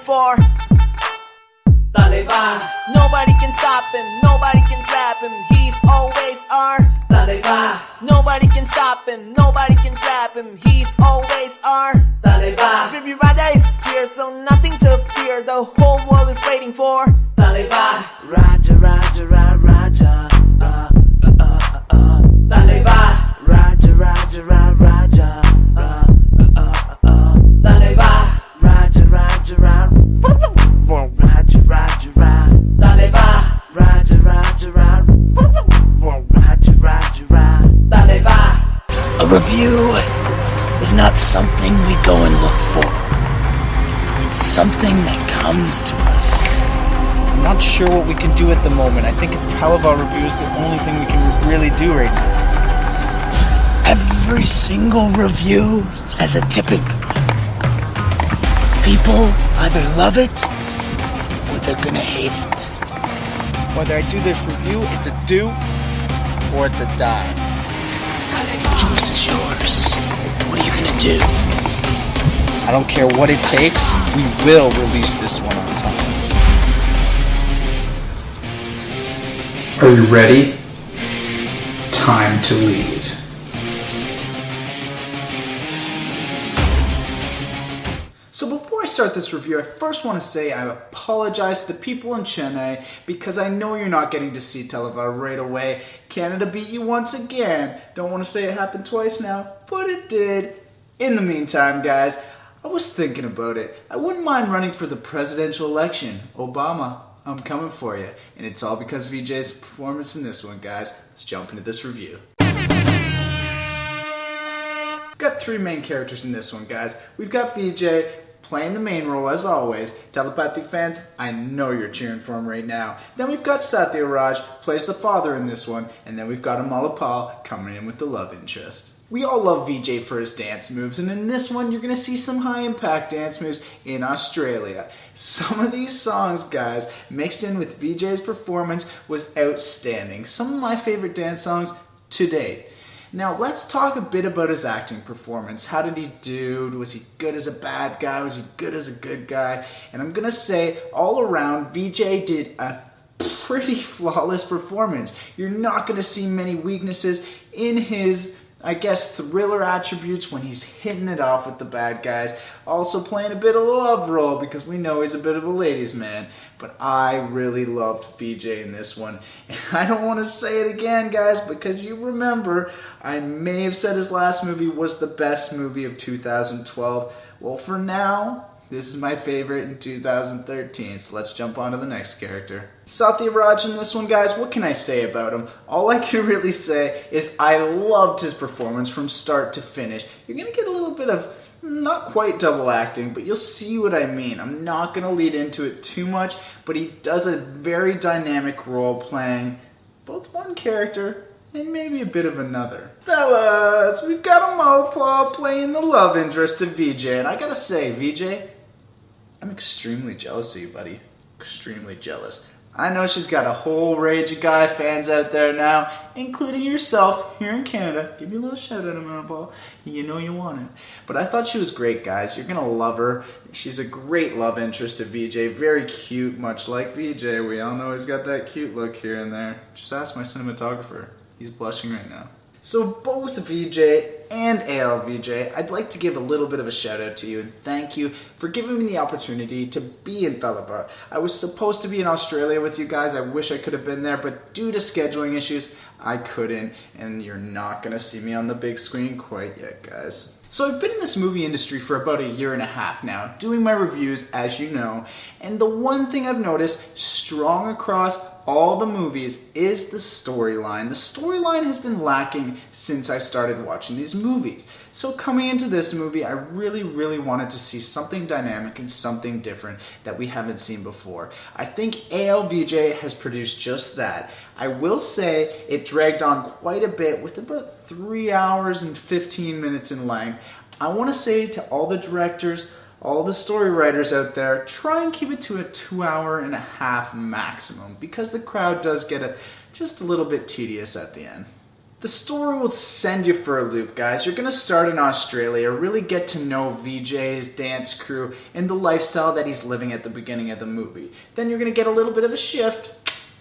for. Thalaivaa. Nobody can stop him, nobody can trap him, he's always our Thalaivaa. Nobody can stop him, nobody can trap him, he's always our Thalaivaa. Tribute Raja is here, so nothing to fear, the whole world is waiting for Thalaivaa. Raja, Raja, Raja, Thalaivaa. Raja, Raja, Raja, Thalaivaa. Raja, Raja, Raja, Thalaivaa. Raja, Raja, Thalaivaa. A review is not something we go and look for. It's something that comes to us. I'm not sure what we can do at the moment. I think a Thalaivaa review is the only thing we can really do right now. Every single review has a tipping point. People either love it or they're gonna hate it. Whether I do this review, it's a do or it's a die. The choice is yours. What are you gonna do? I don't care what it takes, we will release this one on time. Are you ready? Time to lead. So before I start this review, I first want to say I apologize to the people in Chennai because I know you're not getting to see Thalaivaa right away. Canada beat you once again. Don't want to say it happened twice now, but it did. In the meantime, guys, I was thinking about it. I wouldn't mind running for the presidential election. Obama, I'm coming for you. And it's all because of VJ's performance in this one, guys. Let's jump into this review. We've got three main characters in this one, guys. We've got VJ playing the main role as always. Telepathy fans, I know you're cheering for him right now. Then we've got Satyaraj, plays the father in this one. And then we've got Amalapal coming in with the love interest. We all love VJ for his dance moves, and in this one you're going to see some high impact dance moves in Australia. Some of these songs, guys, mixed in with VJ's performance was outstanding. Some of my favorite dance songs to date. Now let's talk a bit about his acting performance. How did he do? Was he good as a bad guy? Was he good as a good guy? And I'm going to say all around VJ did a pretty flawless performance. You're not going to see many weaknesses in his, I guess, thriller attributes when he's hitting it off with the bad guys. Also playing a bit of a love role because we know he's a bit of a ladies' man. But I really loved VJ in this one. And I don't want to say it again, guys, because you remember I may have said his last movie was the best movie of 2012. Well, for now, this is my favorite in 2013, so let's jump on to the next character. Satyaraj in this one, guys, what can I say about him? All I can really say is I loved his performance from start to finish. You're going to get a little bit of, not quite double acting, but you'll see what I mean. I'm not going to lead into it too much, but he does a very dynamic role playing both one character and maybe a bit of another. Fellas, we've got Amalapal playing the love interest of VJ, and I gotta say, VJ, I'm extremely jealous of you, buddy. Extremely jealous. I know she's got a whole rage of guy fans out there now, including yourself here in Canada. Give me a little shout out, Amalapal. You know you want it. But I thought she was great, guys. You're gonna love her. She's a great love interest to VJ. Very cute, much like VJ. We all know he's got that cute look here and there. Just ask my cinematographer. He's blushing right now. So both VJ and ALVJ, I'd like to give a little bit of a shout out to you and thank you for giving me the opportunity to be in Thalaivaa. I was supposed to be in Australia with you guys. I wish I could have been there, but due to scheduling issues, I couldn't, and you're not gonna see me on the big screen quite yet, guys. So I've been in this movie industry for about a year and a half now, doing my reviews, as you know, and the one thing I've noticed strong across all the movies is the storyline. The storyline has been lacking since I started watching these movies. So coming into this movie, I really wanted to see something dynamic and something different that we haven't seen before. I think ALVJ has produced just that. I will say it dragged on quite a bit with about 3 hours and 15 minutes in length. I want to say to all the directors, all the story writers out there, try and keep it to a 2.5 hour maximum because the crowd does get just a little bit tedious at the end. The story will send you for a loop, guys. You're gonna start in Australia, really get to know VJ's dance crew and the lifestyle that he's living at the beginning of the movie. Then you're gonna get a little bit of a shift,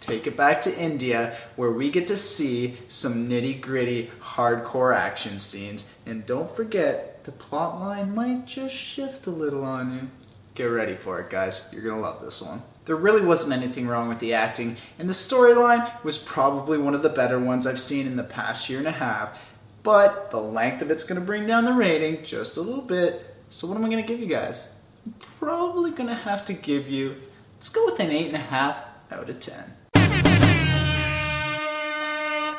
take it back to India, where we get to see some nitty-gritty, hardcore action scenes. And don't forget, the plot line might just shift a little on you. Get ready for it, guys. You're gonna love this one. There really wasn't anything wrong with the acting, and the storyline was probably one of the better ones I've seen in the past year and a half, but the length of it's going to bring down the rating just a little bit. So what am I going to give you guys? I'm probably going to have to give you, let's go with an 8.5 out of 10.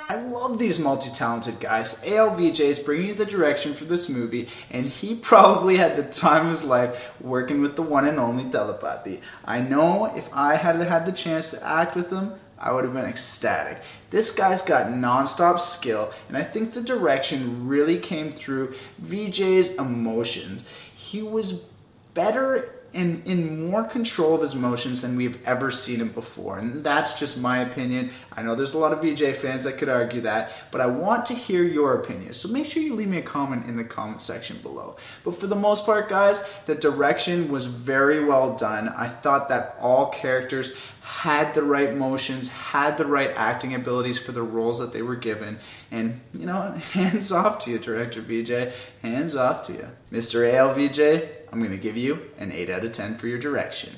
I love these multi-talented guys. ALVJ is bringing you the direction for this movie, and he probably had the time of his life working with the one and only Thalaivaa. I know if I had had the chance to act with him, I would have been ecstatic. This guy's got non-stop skill, and I think the direction really came through VJ's emotions. He was better and in more control of his emotions than we've ever seen him before. And that's just my opinion. I know there's a lot of VJ fans that could argue that, but I want to hear your opinion. So make sure you leave me a comment in the comment section below. But for the most part, guys, the direction was very well done. I thought that all characters had the right motions, had the right acting abilities for the roles that they were given. And, you know, hands off to you, Director VJ. Hands off to you. Mr. ALVJ, I'm going to give you an 8 out of 10 for your direction.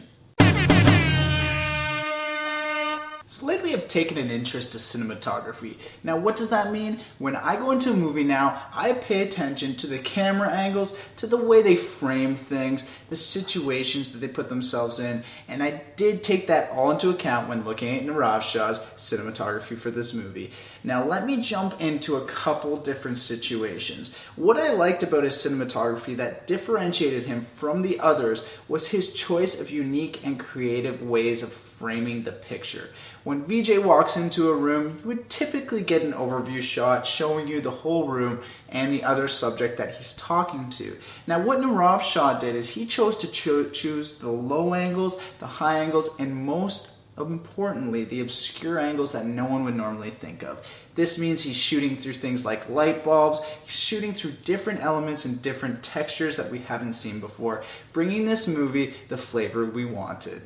So lately I've taken an interest to cinematography. Now what does that mean? When I go into a movie now, I pay attention to the camera angles, to the way they frame things, the situations that they put themselves in, and I did take that all into account when looking at Nirav Shah's cinematography for this movie. Now let me jump into a couple different situations. What I liked about his cinematography that differentiated him from the others was his choice of unique and creative ways of framing the picture. When VJ walks into a room, you would typically get an overview shot showing you the whole room and the other subject that he's talking to. Now what Nirav Shah did is he chose to choose the low angles, the high angles, and most importantly, the obscure angles that no one would normally think of. This means he's shooting through things like light bulbs, he's shooting through different elements and different textures that we haven't seen before, bringing this movie the flavor we wanted.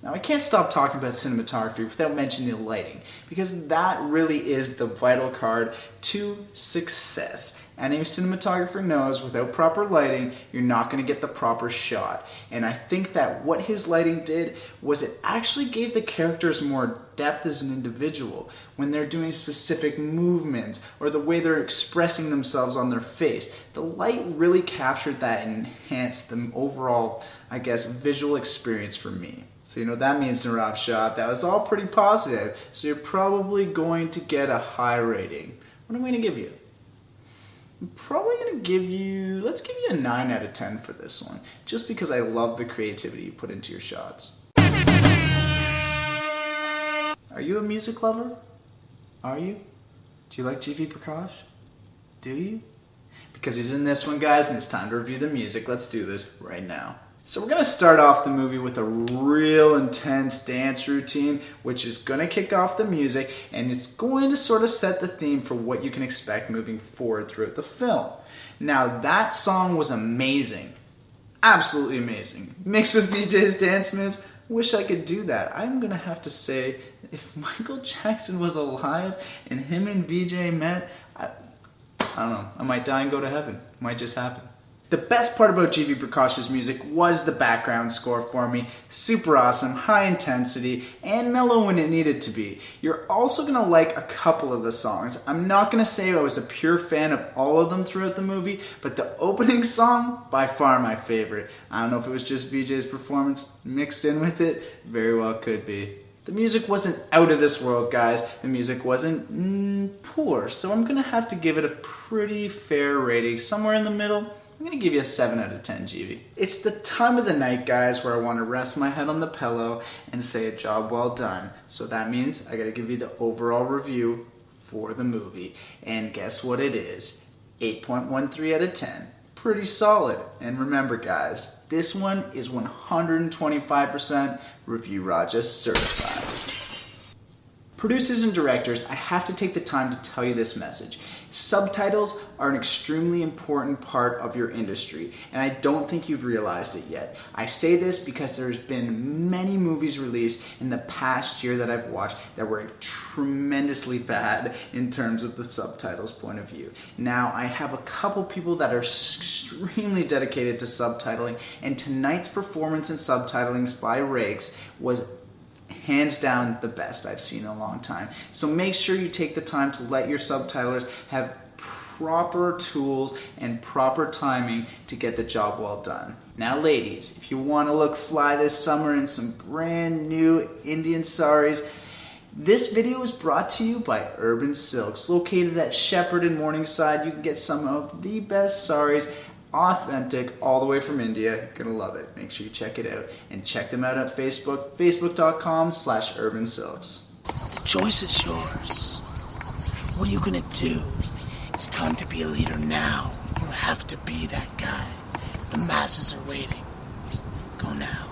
Now I can't stop talking about cinematography without mentioning the lighting, because that really is the vital card to success. Any cinematographer knows without proper lighting, you're not going to get the proper shot. And I think that what his lighting did was it actually gave the characters more depth as an individual when they're doing specific movements or the way they're expressing themselves on their face. The light really captured that and enhanced the overall, I guess, visual experience for me. So you know what that means, Nirav Shah. That was all pretty positive, so you're probably going to get a high rating. What am I going to give you? I'm probably going to give you, let's give you a 9 out of 10 for this one, just because I love the creativity you put into your shots. Are you a music lover? Are you? Do you like GV Prakash? Do you? Because he's in this one, guys, and it's time to review the music. Let's do this right now. So we're going to start off the movie with a real intense dance routine, which is going to kick off the music, and it's going to sort of set the theme for what you can expect moving forward throughout the film. Now that song was amazing. Absolutely amazing. Mixed with VJ's dance moves, wish I could do that. I'm going to have to say, if Michael Jackson was alive and him and VJ met, I don't know, I might die and go to heaven. It might just happen. The best part about GV Prakash's music was the background score for me. Super awesome, high intensity, and mellow when it needed to be. You're also going to like a couple of the songs. I'm not going to say I was a pure fan of all of them throughout the movie, but the opening song, by far my favorite. I don't know if it was just VJ's performance mixed in with it. Very well could be. The music wasn't out of this world, guys. The music wasn't poor, so I'm going to have to give it a pretty fair rating, somewhere in the middle. I'm going to give you a 7 out of 10, GV. It's the time of the night, guys, where I want to rest my head on the pillow and say a job well done. So that means I got to give you the overall review for the movie. And guess what it is? 8.13 out of 10. Pretty solid. And remember, guys, this one is 125% Review Raja certified. Producers and directors, I have to take the time to tell you this message. Subtitles are an extremely important part of your industry, and I don't think you've realized it yet. I say this because there's been many movies released in the past year that I've watched that were tremendously bad in terms of the subtitles point of view. Now, I have a couple people that are extremely dedicated to subtitling, and tonight's performance in subtitling by Rakes was hands down the best I've seen in a long time. So make sure you take the time to let your subtitlers have proper tools and proper timing to get the job well done. Now ladies, if you want to look fly this summer in some brand new Indian saris, this video is brought to you by Urban Silks. Located at Shepherd and Morningside, you can get some of the best saris, authentic, all the way from India. You're gonna love it. Make sure you check it out. And check them out at Facebook, facebook.com/urbansilks. The choice is yours. What are you gonna do? It's time to be a leader now. You have to be that guy. The masses are waiting. Go now.